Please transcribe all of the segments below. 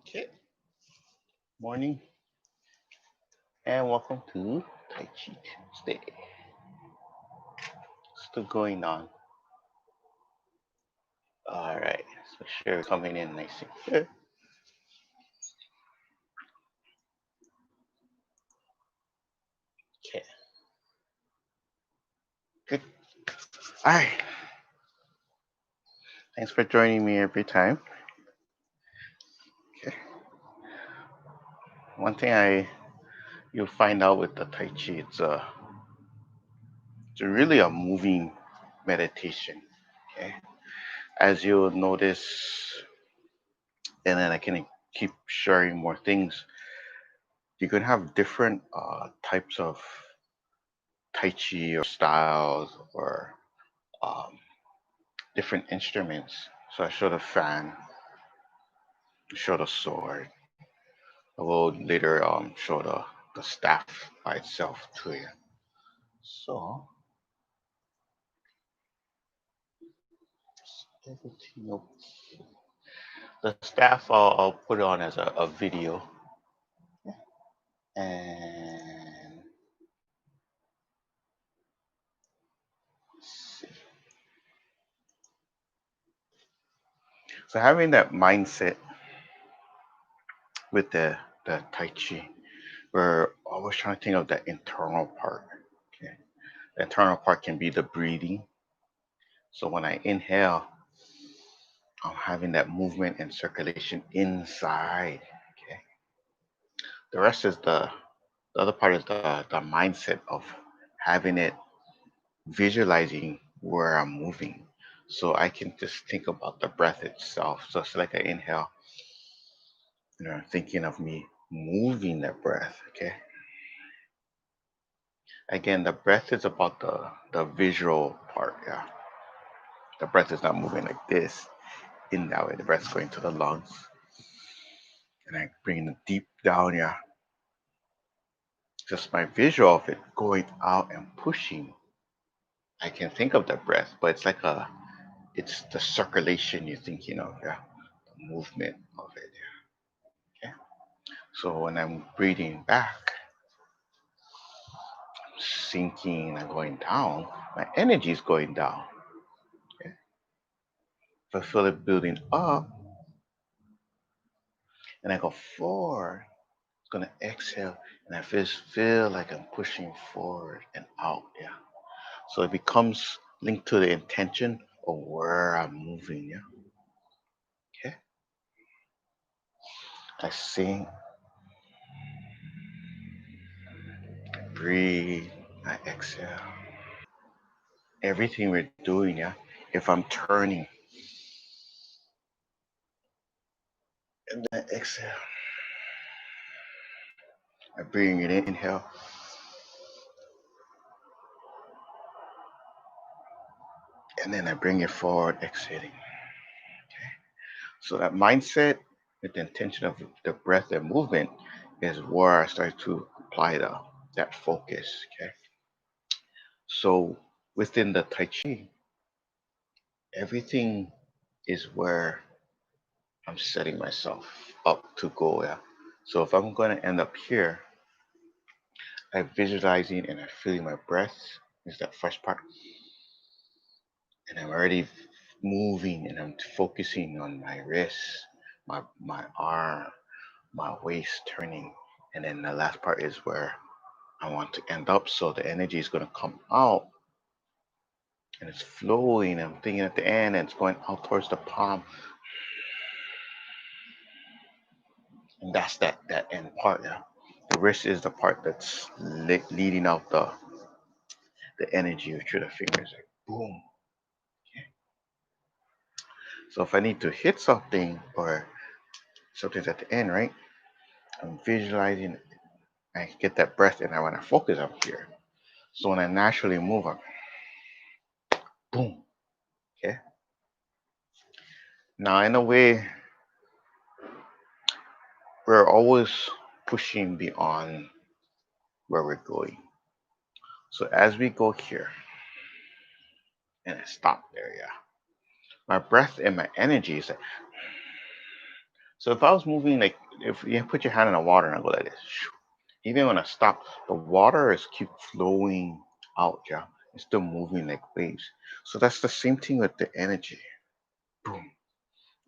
Okay, morning and welcome to Tai Chi Tuesday. Still going on. All right, so sure coming in nice and clear. Okay, good. All right, thanks for joining me every time. Okay, one thing you'll find out with the Tai Chi, it's really a moving meditation. Okay, as you'll notice, and then I can keep sharing more things. You can have different types of Tai Chi or styles or um, different instruments. So I showed a fan, showed a sword. I will later show the staff by itself to you. So everything okay. The staff I'll put on as a video and let's see. So having that mindset with the Tai Chi, we're always trying to think of that internal part. Okay. The internal part can be the breathing. So when I inhale, I'm having that movement and circulation inside. Okay. The rest is the other part is the mindset of having it visualizing where I'm moving. So I can just think about the breath itself. So it's like I inhale, thinking of me moving the breath. Okay. Again, the breath is about the visual part. Yeah. The breath is not moving like this in that way. The breath's going to the lungs. And I bring it deep down. Yeah. Just my visual of it going out and pushing. I can think of the breath, but it's the circulation you're thinking of, yeah, the movement of it, yeah. Okay. So when I'm breathing back, sinking and going down, my energy is going down. Okay. If I feel it building up and I go forward, it's gonna exhale and I feel like I'm pushing forward and out, yeah. So it becomes linked to the intention of where I'm moving, yeah. Okay. I sink, breathe, I exhale. Everything we're doing, yeah. If I'm turning and then exhale, I bring it in, inhale, and then I bring it forward, exhaling. Okay. So that mindset with the intention of the breath and movement is where I start to apply that focus. Okay. So within the Tai Chi, everything is where I'm setting myself up to go. Yeah. So if I'm going to end up here, I'm visualizing and I'm feeling my breath is that first part, and I'm already moving and I'm focusing on my wrist, my arm, my waist turning, and then the last part is where I want to end up. So the energy is going to come out and it's flowing. I'm thinking at the end, and it's going out towards the palm, and that's that end part. Yeah, the wrist is the part that's leading out the energy through the fingers, like boom. Okay. So if I need to hit something or something's at the end, right? I'm visualizing. I get that breath, and I want to focus up here. So when I naturally move, I'm boom. Okay. Now, in a way, we're always pushing beyond where we're going. So as we go here, and I stop there, yeah, my breath and my energy is like So if I was moving, like if you put your hand in the water and I go like this, even when I stop, the water is keep flowing out, yeah. It's still moving like waves. So that's the same thing with the energy. Boom.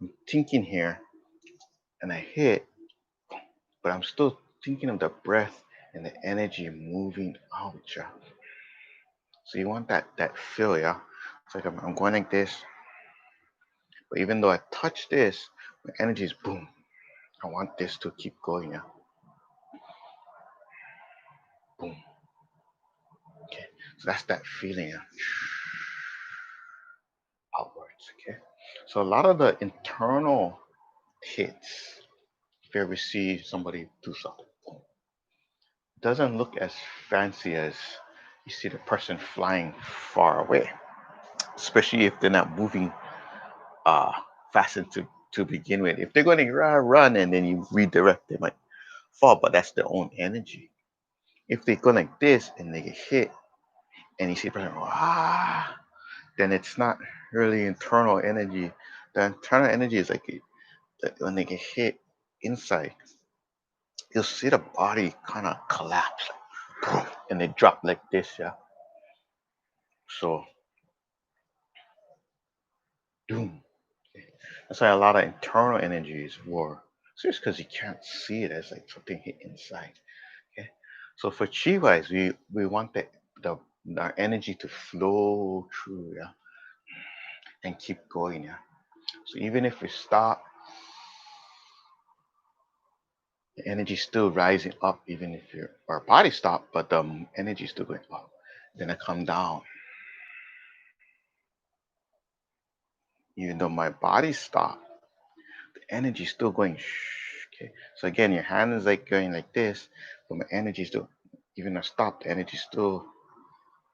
I'm thinking here and I hit, but I'm still thinking of the breath and the energy moving out, yeah. So you want that feel, yeah. It's like I'm going like this, but even though I touch this, my energy is boom. I want this to keep going, yeah. Boom. Okay. So that's that feeling, yeah. Outwards. Okay. So a lot of the internal hits, if you ever see somebody do something, doesn't look as fancy as you see the person flying far away, especially if they're not moving uh fast to begin with. If they're going to run and then you redirect, they might fall, but that's their own energy. If they go like this and they get hit and you see the person, then it's not really internal energy. The internal energy is like when they get hit inside, you'll see the body kind of collapse, like, boom, and they drop like this, yeah. So, doom. That's why a lot of internal energy is war. It's just because you can't see it as like something hit inside. Okay. So for chi wise, we want the our energy to flow through, yeah, and keep going, yeah. So even if we stop, the energy still rising up, even if your our body stop, but the energy is still going up. Then I come down, even though my body stopped, the energy is still going. Shh, okay. So again, your hand is like going like this, but my energy is still, even though I stop, the energy is still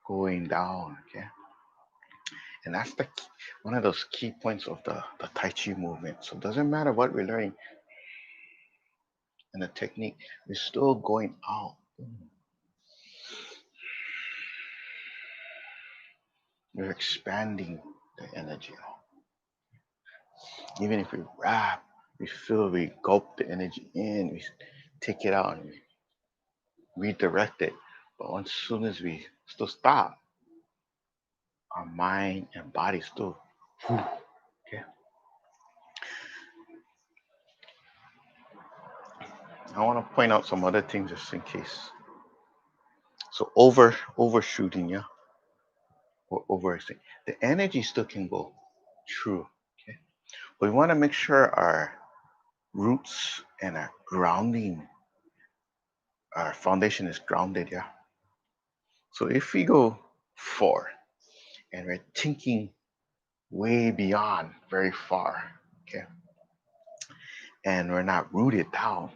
going down. Okay. And that's one of those key points of the Tai Chi movement. So it doesn't matter what we're learning in the technique, we're still going out. We're expanding the energy out. Even if we wrap, we feel we gulp the energy in, we take it out and we redirect it. But as soon as we still stop, our mind and body still. Whew, okay. I want to point out some other things just in case. So overshooting, yeah, or overextending. The energy still can go through. Okay. But we want to make sure our roots and our grounding, our foundation is grounded, yeah. So if we go four and we're thinking way beyond, very far, okay, and we're not rooted down,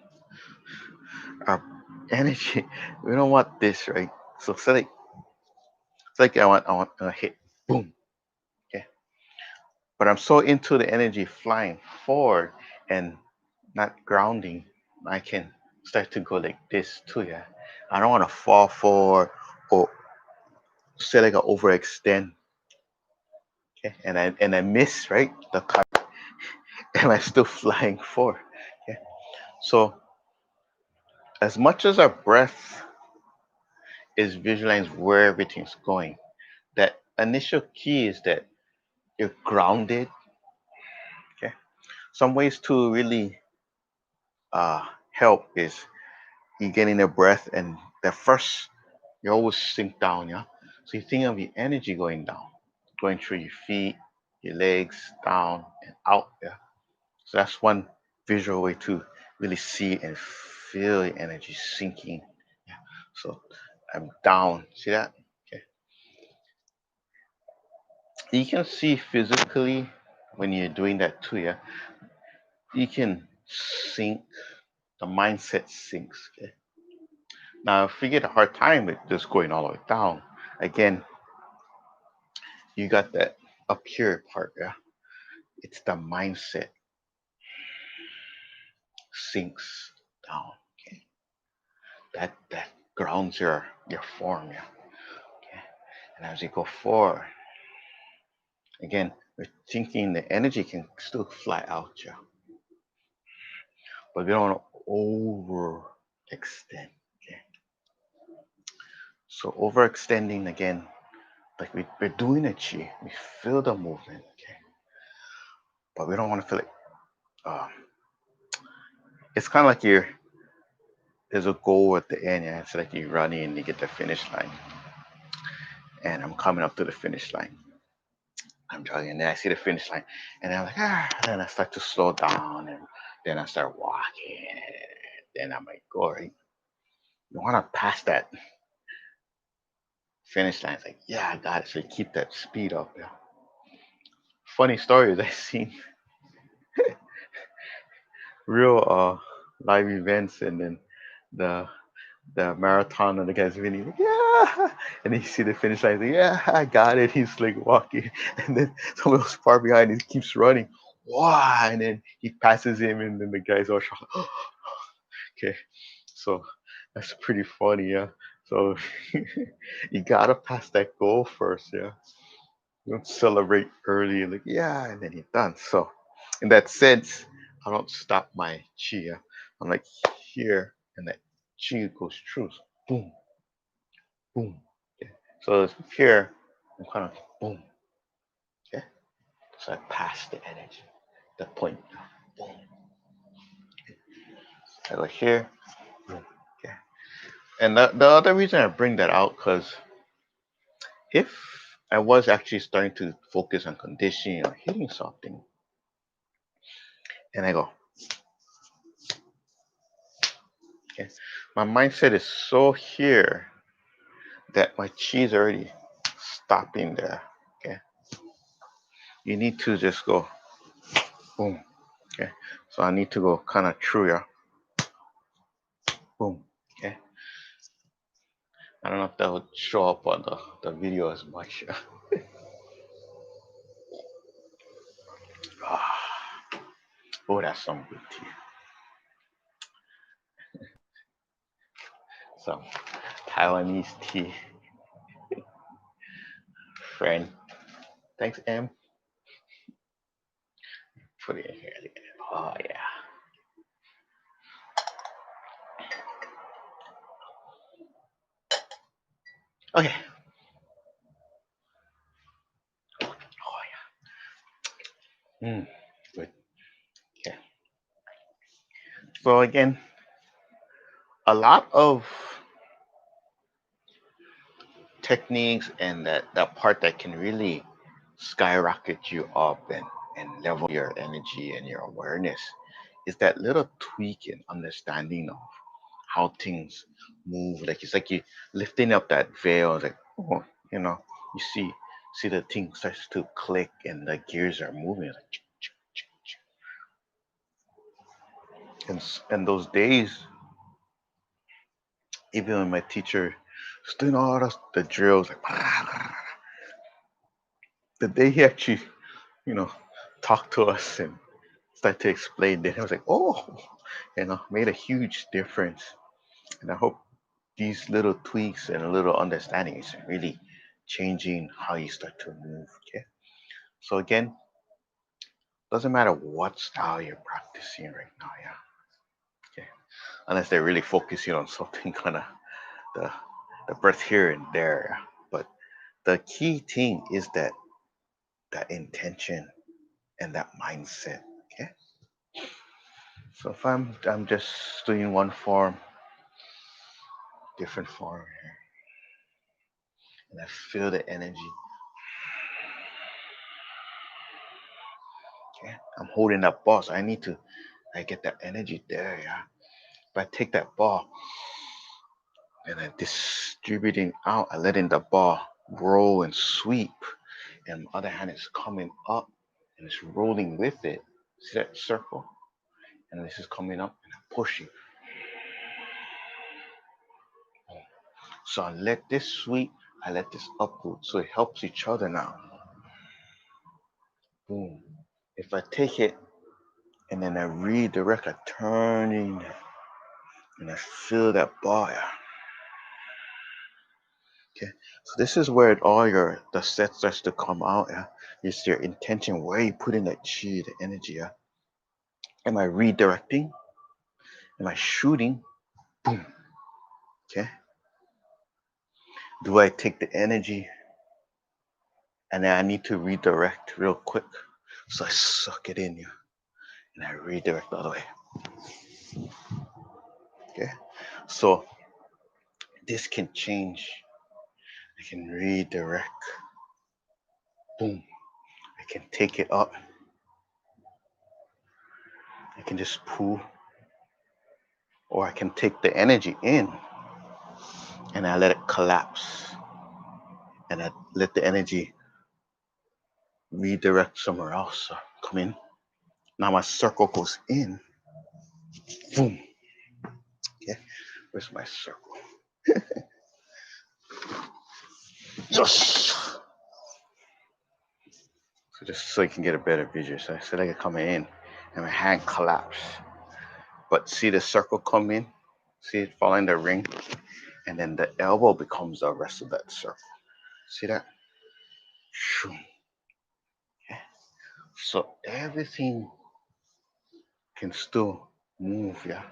our energy, we don't want this, right? So it's like I want to hit, boom, okay. But I'm so into the energy flying forward and not grounding, I can start to go like this too, yeah. I don't want to fall forward or say like I overextend, okay, and I miss right the cut, and I'm still flying forward. Okay, so as much as our breath is visualizing where everything's going, that initial key is that you're grounded. Okay, some ways to really help is you getting a breath, and the first you always sink down, yeah. So you think of your energy going down, going through your feet, your legs, down and out, yeah. So that's one visual way to really see and feel your energy sinking. Yeah. So I'm down. See that? Okay. You can see physically when you're doing that too, yeah. You can sink, the mindset sinks. Okay. Now if you get a hard time with just going all the way down, again, you got that up here part, yeah. It's the mindset sinks down. Okay. That grounds your form, yeah. Okay. And as you go forward, again, we're thinking the energy can still fly out, yeah. but we don't want to overextend. Okay, so overextending again, like we're doing a chi, we feel the movement, okay, but we don't want to feel like it's kind of like there's a goal at the end. Yeah, it's like you're running and you get the finish line, and I'm coming up to the finish line. I'm jogging, and then I see the finish line, and I'm like, and then I start to slow down, and then I start walking, and then I'm like, all right, you want to pass that finish line. It's like, yeah, I got it. So you keep that speed up. Yeah. Funny story is I seen real live events, and then the marathon, and the guy's winning, like, yeah, and then you see the finish line, like, yeah, I got it. He's like walking, and then someone else far behind, he keeps running, wow, and then he passes him, and then the guy's all shocked. Okay, so that's pretty funny, yeah. So you gotta pass that goal first, yeah. You don't celebrate early, like, yeah, and then you're done. So in that sense, I don't stop my chi. Yeah? I'm like here, and that chi goes through. So boom, boom. Okay. So here, I'm kind of boom. Okay. So I pass the energy, the point. Boom. I go here. Boom. Okay. And the other reason I bring that out, because if I was actually starting to focus on conditioning or hitting something, and I go, okay, my mindset is so here that my chi is already stopping there. Okay. You need to just go boom. Okay. So I need to go kind of through here. Boom. Okay. I don't know if that would show up on the video as much. Oh, that's some good tea. Some Taiwanese tea, friend. Thanks, M. Put it in here. Oh yeah. Okay. Oh yeah. Good. Okay. So again, a lot of techniques and that part that can really skyrocket you up and level your energy and your awareness is that little tweak and understanding of how things move. Like it's like you lifting up that veil. It's like, oh, you know, you see the thing starts to click and the gears are moving. It's like, and those days, even when my teacher was doing all the drills, like the day he actually, you know, talked to us and started to explain, then I was like, oh, made a huge difference. And I hope these little tweaks and a little understanding is really changing how you start to move. Okay. So again, doesn't matter what style you're practicing right now, yeah. Okay. Unless they're really focusing on something kind of the the breath here and there. Yeah? But the key thing is that intention and that mindset. Okay. So if I'm just doing one form, different form here, and I feel the energy. Okay. I'm holding that ball, so I get that energy there, yeah. But I take that ball and I distributing out, I letting the ball roll and sweep, and the other hand is coming up and it's rolling with it. See that circle? And this is coming up and I'm pushing. So I let this sweep, I let this uproot, so it helps each other now. Boom. If I take it and then I redirect, I turning and I feel that ball. Yeah. Okay, so this is where all the set starts to come out. Yeah, it's your intention. Where you put in that chi, the energy. Yeah, am I redirecting? Am I shooting? Boom. Okay. Do I take the energy and then I need to redirect real quick? So I suck it in, yeah, and I redirect the other way. Okay. So this can change. I can redirect. Boom. I can take it up. I can just pull, or I can take the energy in and I let it collapse, and I let the energy redirect somewhere else. So come in. Now my circle goes in. Boom. Okay. Where's my circle? Yes. So just so you can get a better visual. So I said I could come in and my hand collapse. But see the circle come in? See it fall in the ring? And then the elbow becomes the rest of that circle. See that? Okay. So everything can still move, yeah.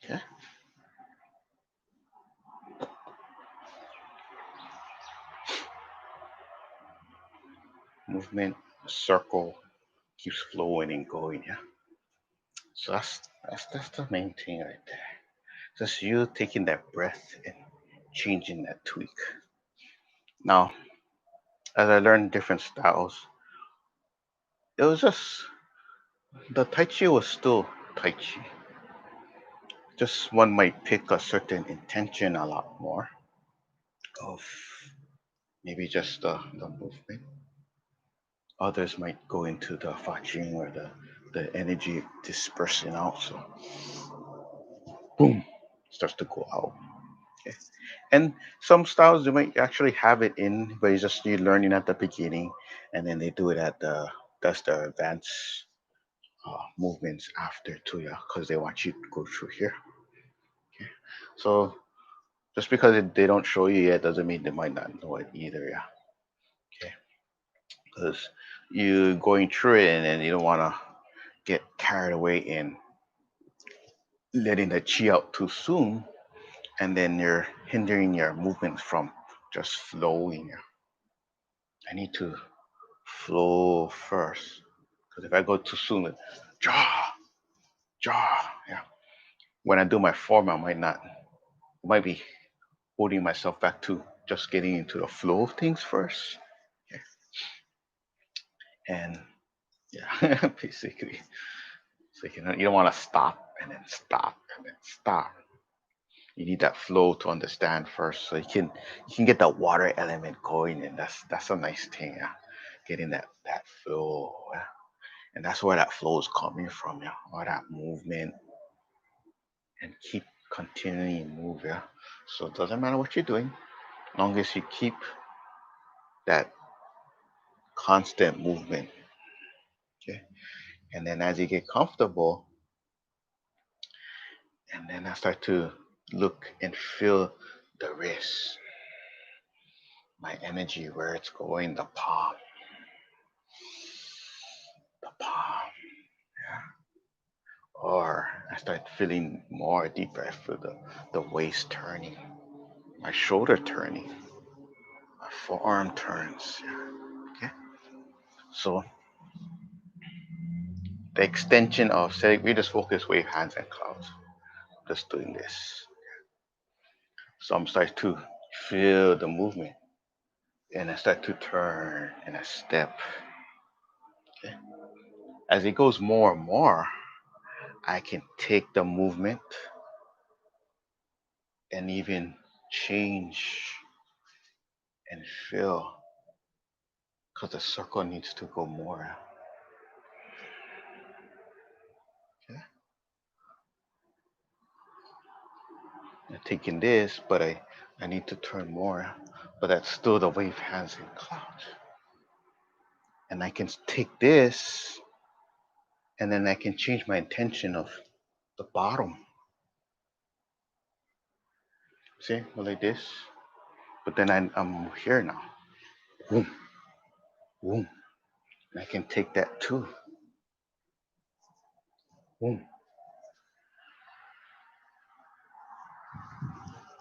Okay. Movement, circle keeps flowing and going, yeah. So that's the main thing right there. Just you taking that breath and changing that tweak. Now, as I learned different styles, it was just the Tai Chi was still Tai Chi. Just one might pick a certain intention a lot more of maybe just the movement. Others might go into the faching or the energy dispersing out. So boom, starts to go out. Okay. And some styles they might actually have it in, but it's just you learning at the beginning, and then they do it at that's the advanced movements after too, yeah, because they want you to go through here. Okay. So just because they don't show you yet doesn't mean they might not know it either, yeah. Okay. Because you going through it and then you don't want to get carried away in letting the chi out too soon, and then you're hindering your movements from just flowing. I need to flow first. Because if I go too soon, jaw, jaw, yeah. When I do my form, I might be holding myself back to just getting into the flow of things first. Okay. And yeah, basically. So you don't want to stop and then stop and then stop. You need that flow to understand first, so you can get that water element going, and that's a nice thing. Yeah, getting that flow, yeah. And that's where that flow is coming from. Yeah, all that movement and keep continuing move. Yeah, so it doesn't matter what you're doing, long as you keep that constant movement. Okay, and then as you get comfortable, and then I start to look and feel the wrist, my energy, where it's going, the palm, yeah. Or I start feeling more deeper. I feel the waist turning, my shoulder turning, my forearm turns. Yeah. Okay. So the extension of say we just focus wave hands and clouds. Just doing this. So I'm starting to feel the movement. And I start to turn and I step. Okay. As it goes more and more, I can take the movement and even change and feel because the circle needs to go more. Okay. I'm taking this, but I need to turn more. But that's still the wave hands and clouds. And I can take this and then I can change my intention of the bottom. See, like this. But then I'm here now. Boom, boom. I can take that too. Boom.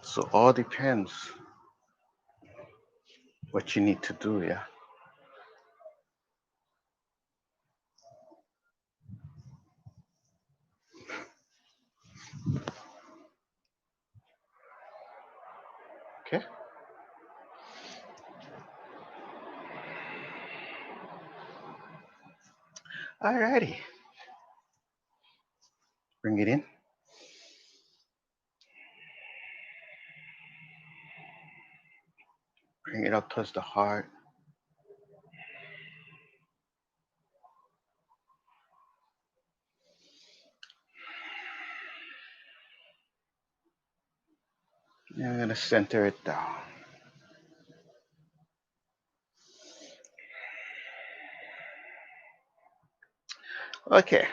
So all depends what you need to do, yeah. Okay. Alrighty. Bring it in. Bring it up towards the heart. And I'm gonna center it down. Okay.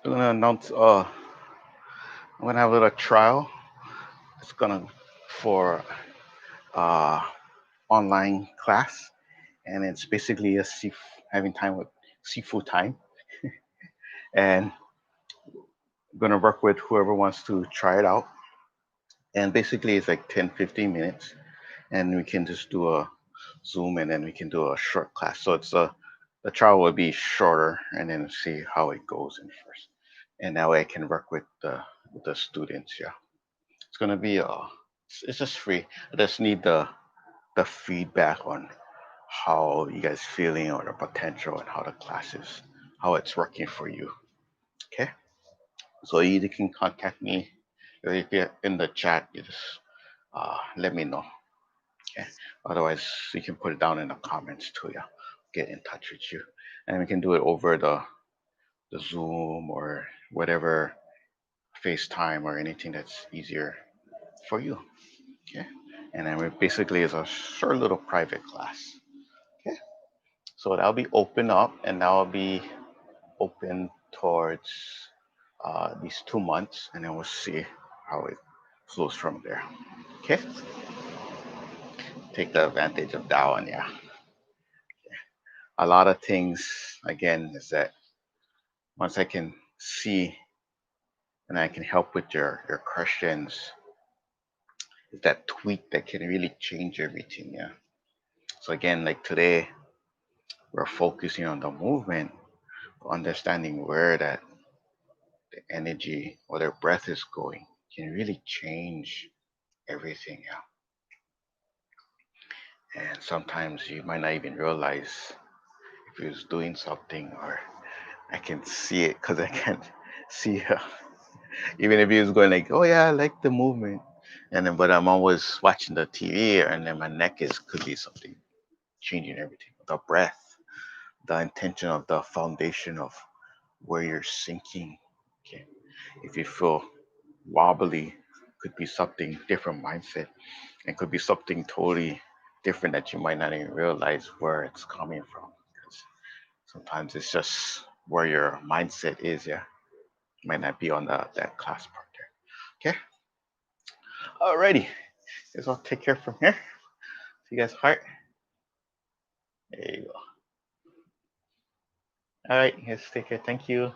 I'm gonna announce. I'm gonna have a little trial. It's gonna for uh online class, and it's basically a having time with seafood time, and I'm gonna work with whoever wants to try it out. And basically, it's like 10, 15 minutes, and we can just do a Zoom, and then we can do a short class. So it's the trial will be shorter, and then see how it goes in first, and that way I can work with the students. Yeah, it's gonna be it's just free. I just need the feedback on how you guys feeling or the potential and how the class is, how it's working for you. Okay, so you either can contact me, or if you're in the chat, you just let me know. Okay, otherwise you can put it down in the comments too. Yeah, get in touch with you, and we can do it over the Zoom or whatever, FaceTime or anything that's easier for you. Okay, and then we basically is a short little private class. Okay, so that'll be open up, and that'll be open towards these 2 months, and then we'll see how it flows from there. Okay, take the advantage of that one. Yeah, a lot of things again is that once I can see and I can help with your questions, is that tweak that can really change everything. Yeah. So again, like today, we're focusing on the movement, understanding where that the energy or their breath is going can really change everything. Yeah. And sometimes you might not even realize if he was doing something, or I can see it because I can see her. Even if he was going like, oh yeah, I like the movement. And then, but I'm always watching the TV, and then my neck is could be something changing everything. The breath, the intention of the foundation of where you're sinking. Okay. If you feel wobbly, could be something different mindset. It could be something totally different that you might not even realize where it's coming from. Because sometimes it's just where your mindset is, yeah. Might not be on that class part there. Okay. Alrighty. Guess I'll take care from here. See you guys heart. There you go. Alright, guys take care. Thank you.